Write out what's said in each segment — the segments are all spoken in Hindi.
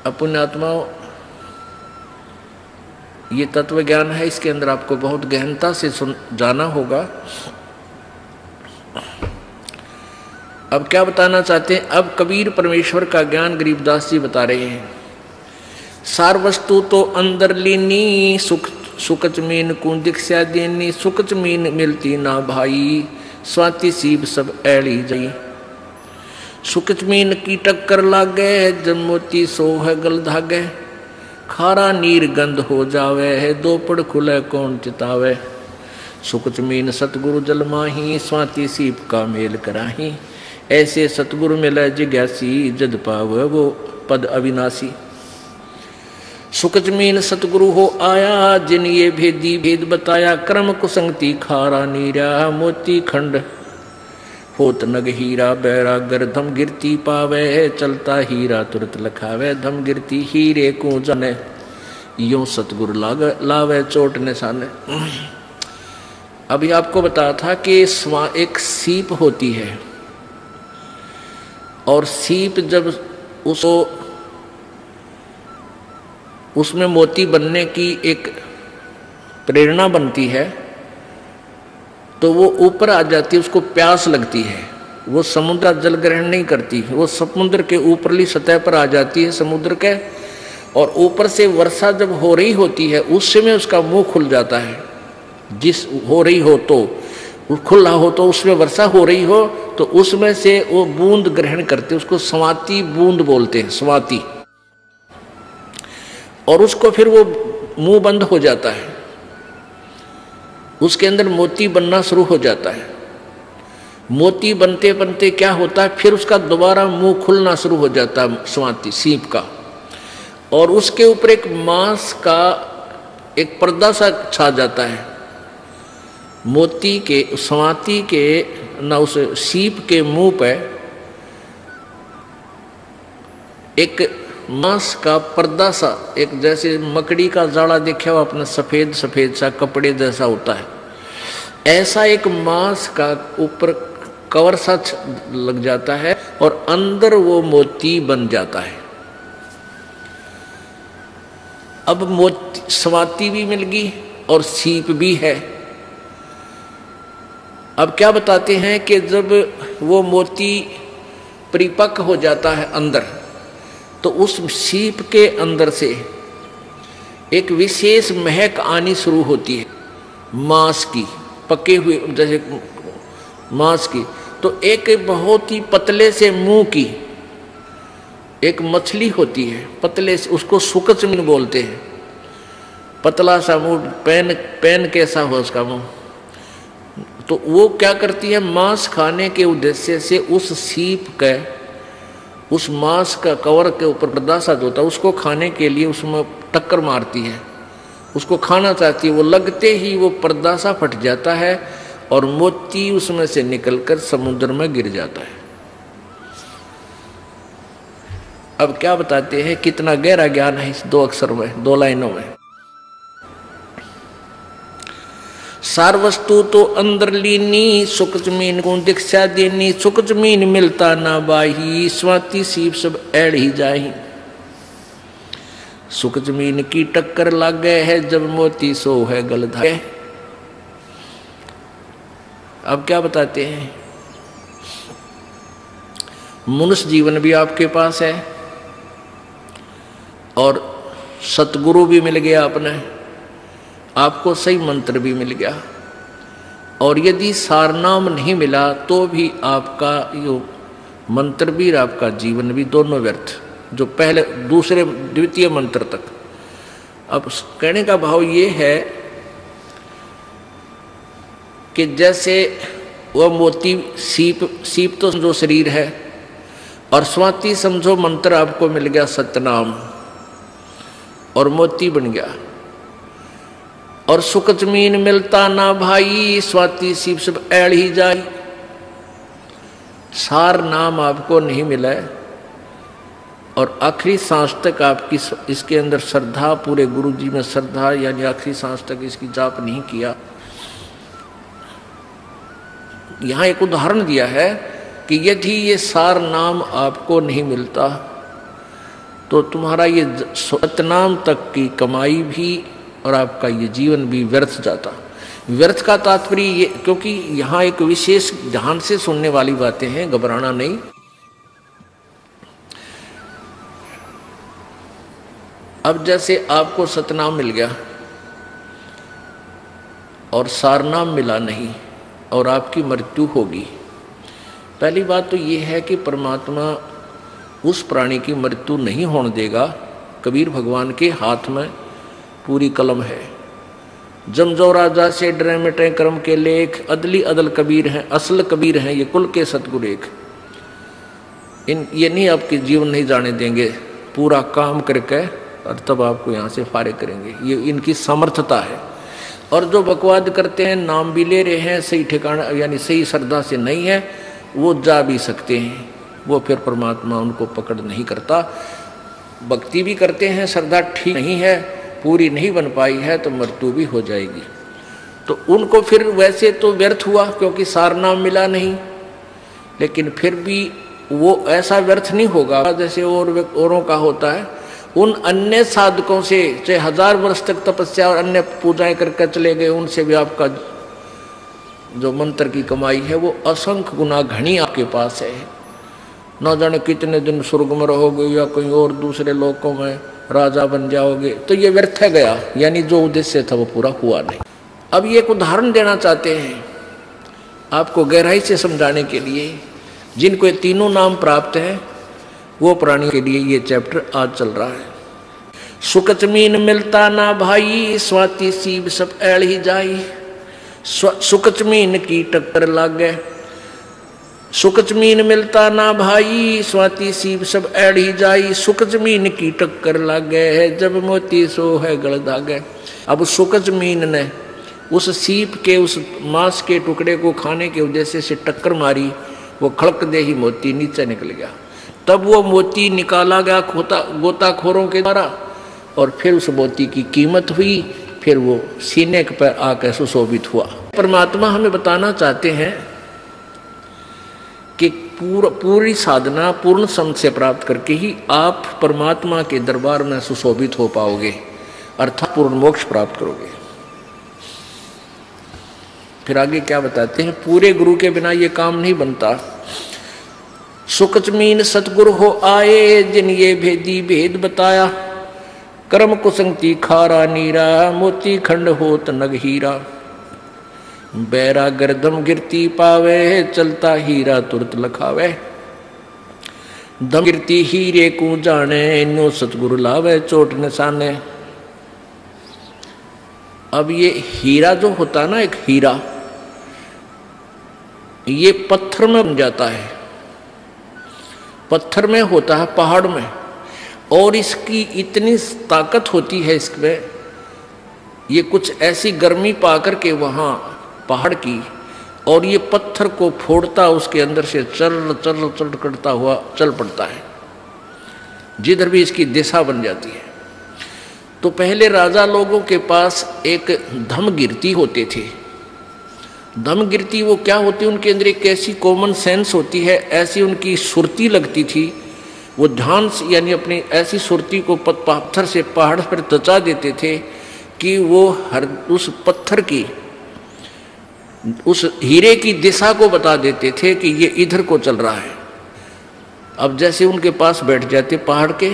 अपने आत्माओं, ये तत्व ज्ञान है, इसके अंदर आपको बहुत गहनता से जाना होगा। अब क्या बताना चाहते हैं? अब कबीर परमेश्वर का ज्ञान गरीबदास जी बता रहे हैं। सार वस्तु तो अंदर लीनी, सुख जमीन को दिखा देनी, सुख जमीन मिलती ना भाई, स्वाति सीब सब ऐली जाई। सुख जमीन की टक्कर लागे, जब मोती सो है गल धागे, खारा नीर गंध हो जावे है, दो पड़ खुले कौन चितावे। सुख जमीन सतगुरु जल माही, स्वाति सीप का मेल कराही, ऐसे सतगुरु मिले जिज्ञासी, जद पावे वो पद अविनाशी। सुख जमीन सतगुरु हो आया, जिन ये भेदी भेद बताया, क्रम कुसंगति खारा नीरा, मोती खंड होत नग हीरा, बैरागर धम गिरती पावे, चलता हीरा तुरत लखावे, धम गिरती हीरे को जाने, यूं सतगुरु लावे चोट निशाने। अभी आपको बताया था कि एक सीप होती है, और सीप जब उसमें मोती बनने की एक प्रेरणा बनती है, तो वो ऊपर आ जाती है, उसको प्यास लगती है, वो समुद्र जल ग्रहण नहीं करती, वो समुद्र के ऊपरली सतह पर आ जाती है समुद्र के, और ऊपर से वर्षा जब हो रही होती है उस समय उसका मुंह खुल जाता है। जिस हो रही हो तो खुला हो, तो उसमें वर्षा हो रही हो तो उसमें से वो बूंद ग्रहण करते, उसको स्वाति बूंद बोलते हैं, स्वाति। और उसको फिर वो मुंह बंद हो जाता है, उसके अंदर मोती बनना शुरू हो जाता है। मोती बनते बनते क्या होता है, फिर उसका दोबारा मुंह खुलना शुरू हो जाता है स्वाति सीप का, और उसके ऊपर एक मांस का एक पर्दा सा छा जाता है। मोती के स्वाति के ना उस सीप के मुंह पे एक मांस का पर्दा सा, एक जैसे मकड़ी का जाड़ा देखा हुआ अपना सफेद सफेद सा कपड़े जैसा होता है, ऐसा एक मांस का ऊपर कवर सा लग जाता है, और अंदर वो मोती बन जाता है। अब मोती स्वाति भी मिल गई और सीप भी है। अब क्या बताते हैं कि जब वो मोती परिपक्व हो जाता है अंदर, तो उस सीप के अंदर से एक विशेष महक आनी शुरू होती है मांस की, पके हुए जैसे मांस की। तो एक बहुत ही पतले से मुंह की एक मछली होती है, पतले से, उसको सुकचमीन बोलते हैं, पतला सा मुंह, पेन कैसा हो उसका मुंह। तो वो क्या करती है, मांस खाने के उद्देश्य से उस सीप के, उस मांस का कवर के ऊपर पर्दा सा होता है, उसको खाने के लिए उसमें टक्कर मारती है, उसको खाना चाहती है। वो लगते ही वो पर्दा सा फट जाता है और मोती उसमें से निकलकर समुद्र में गिर जाता है। अब क्या बताते हैं, कितना गहरा ज्ञान है इस दो अक्षर में, दो लाइनों में। सार वस्तु तो अंदर लीनी, सुख जमीन को दिखा देनी, सुख जमीन मिलता ना बाही, स्वाति सीप सब ऐड़ ही जाही। सुख जमीन की टक्कर लागे है, जब मोती सो है गल धागे। अब क्या बताते हैं, मनुष्य जीवन भी आपके पास है और सतगुरु भी मिल गया अपने आपको, सही मंत्र भी मिल गया। और यदि सारनाम नहीं मिला तो भी आपका यो मंत्र भी और आपका जीवन भी दोनों व्यर्थ, जो पहले दूसरे द्वितीय मंत्र तक। अब कहने का भाव ये है कि जैसे वह मोती सीप तो समझो शरीर है, और स्वाति समझो मंत्र आपको मिल गया सतनाम, और मोती बन गया। और सुख जमीन मिलता ना भाई, स्वाति सीप सब ऐड़ ही जाई। सार नाम आपको नहीं मिला है, और आखिरी सांस तक आपकी इसके अंदर श्रद्धा, पूरे गुरु जी में श्रद्धा, यानी आखिरी सांस तक इसकी जाप नहीं किया। यहाँ एक उदाहरण दिया है कि यदि ये सार नाम आपको नहीं मिलता तो तुम्हारा ये सतनाम तक की कमाई भी और आपका ये जीवन भी व्यर्थ जाता। व्यर्थ का तात्पर्य ये, क्योंकि यहाँ एक विशेष ध्यान से सुनने वाली बातें हैं, घबराना नहीं। अब जैसे आपको सतनाम मिल गया और सारनाम मिला नहीं और आपकी मृत्यु होगी। पहली बात तो ये है कि परमात्मा उस प्राणी की मृत्यु नहीं होने देगा। कबीर भगवान के हाथ में पूरी कलम है। जमजो राजा से डरे मिटे कर्म के लेख, अदली अदल कबीर हैं, असल कबीर हैं ये कुल के सतगुरु एक। ये नहीं आपके जीवन नहीं जाने देंगे, पूरा काम करके और तब आपको यहाँ से फारे करेंगे। ये इनकी समर्थता है। और जो बकवाद करते हैं, नाम भी ले रहे हैं, सही ठिकाना यानी सही श्रद्धा से नहीं है, वो जा भी सकते हैं, वो फिर परमात्मा उनको पकड़ नहीं करता। भक्ति भी करते हैं, श्रद्धा ठीक नहीं है, पूरी नहीं बन पाई है, तो मृत्यु भी हो जाएगी। तो उनको फिर वैसे तो व्यर्थ हुआ क्योंकि सारनाम मिला नहीं, लेकिन फिर भी वो ऐसा व्यर्थ नहीं होगा जैसे औरों का होता है। उन अन्य साधकों से चाहे 1000 वर्ष तक तपस्या और अन्य पूजाएं करके चले गए, उनसे भी आपका जो मंत्र की कमाई है वो असंख्य गुना घनी आपके पास है। न जाने कितने दिन स्वर्ग में रहोगे या कहीं और दूसरे लोकों में राजा बन जाओगे, तो ये व्यर्थ गया, यानी जो उद्देश्य था वो पूरा हुआ नहीं। अब ये एक उदाहरण देना चाहते हैं आपको गहराई से समझाने के लिए। जिनको ये तीनों नाम प्राप्त है वो प्राणी के लिए ये चैप्टर आज चल रहा है। सुकच मीन मिलता ना भाई, स्वाति सीब सब ऐड़ ही जाई। सुकच मीन की टक्कर लागे, सुकच मीन मिलता ना भाई, स्वाति सीब सब ऐड़ ही जाई। सुकच मीन की टक्कर लागे है, जब मोती सो है गल दागे। अब सुकच मीन ने उस सीप के उस मांस के टुकड़े को खाने के उद्देश्य से टक्कर मारी, वो खड़क दे ही मोती नीचे निकल गया। तब वो मोती निकाला गया गोताखोरों के द्वारा और फिर उस मोती की कीमत हुई, फिर वो सीने पर आकर सुशोभित हुआ। परमात्मा हमें बताना चाहते हैं कि पूरी साधना पूर्ण सम से प्राप्त करके ही आप परमात्मा के दरबार में सुशोभित हो पाओगे, अर्थात पूर्ण मोक्ष प्राप्त करोगे। फिर आगे क्या बताते हैं, पूरे गुरु के बिना ये काम नहीं बनता। सुकच मीन सतगुरु हो आए, जिन ये भेदी भेद बताया। कर्म कुसंगति खारा नीरा, मोती खंड होत नग हीरा। बैरा गर्दम गिरती पावे, चलता हीरा तुरत लखावे। दम गिरती हीरे को जाने, नो सतगुरु लावे चोट निशाने। अब ये हीरा जो होता ना, एक हीरा ये पत्थर में बन जाता है, पत्थर में होता है, पहाड़ में, और इसकी इतनी ताकत होती है इसमें, ये कुछ ऐसी गर्मी पाकर के वहाँ पहाड़ की, और ये पत्थर को फोड़ता उसके अंदर से चल चल चल करता हुआ चल पड़ता है, जिधर भी इसकी दिशा बन जाती है। तो पहले राजा लोगों के पास एक धमगिरती होते थे। धमगिरती वो क्या होती, उनके अंदर एक ऐसी कॉमन सेंस होती है, ऐसी उनकी सुरती लगती थी, वो ध्यान से यानी अपनी ऐसी सुरती को पत्थर से पहाड़ पर तचा देते थे कि वो हर उस पत्थर की उस हीरे की दिशा को बता देते थे कि ये इधर को चल रहा है। अब जैसे उनके पास बैठ जाते पहाड़ के,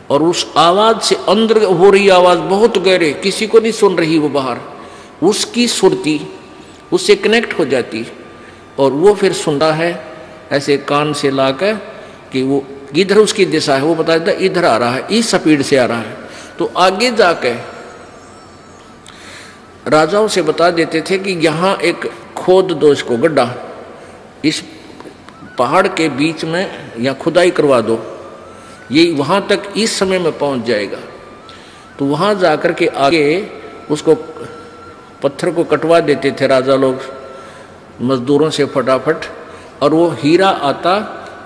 और उस आवाज से अंदर हो रही आवाज बहुत गहरे, किसी को नहीं सुन रही वो बाहर, उसकी सुरती उससे कनेक्ट हो जाती, और वो फिर सुनता है ऐसे कान से लाकर कि वो इधर उसकी दिशा है, वो बता देता इधर आ रहा है, इस स्पीड से आ रहा है। तो आगे जाकर राजाओं से बता देते थे कि यहाँ एक खोद दो इसको गड्ढा, इस पहाड़ के बीच में या खुदाई करवा दो, ये वहाँ तक इस समय में पहुँच जाएगा। तो वहाँ जाकर के आगे उसको पत्थर को कटवा देते थे राजा लोग मजदूरों से फटाफट, और वो हीरा आता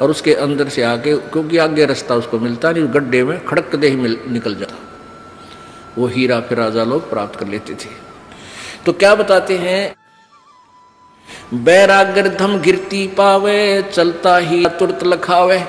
और उसके अंदर से आके, क्योंकि आगे रास्ता उसको मिलता नहीं, गड्ढे में खड़क दे ही निकल जाता, वो हीरा फिर राजा लोग प्राप्त कर लेते थे। तो क्या बताते हैं, बैरागर धम गिरती पावे, चलता ही तुरत लखावे।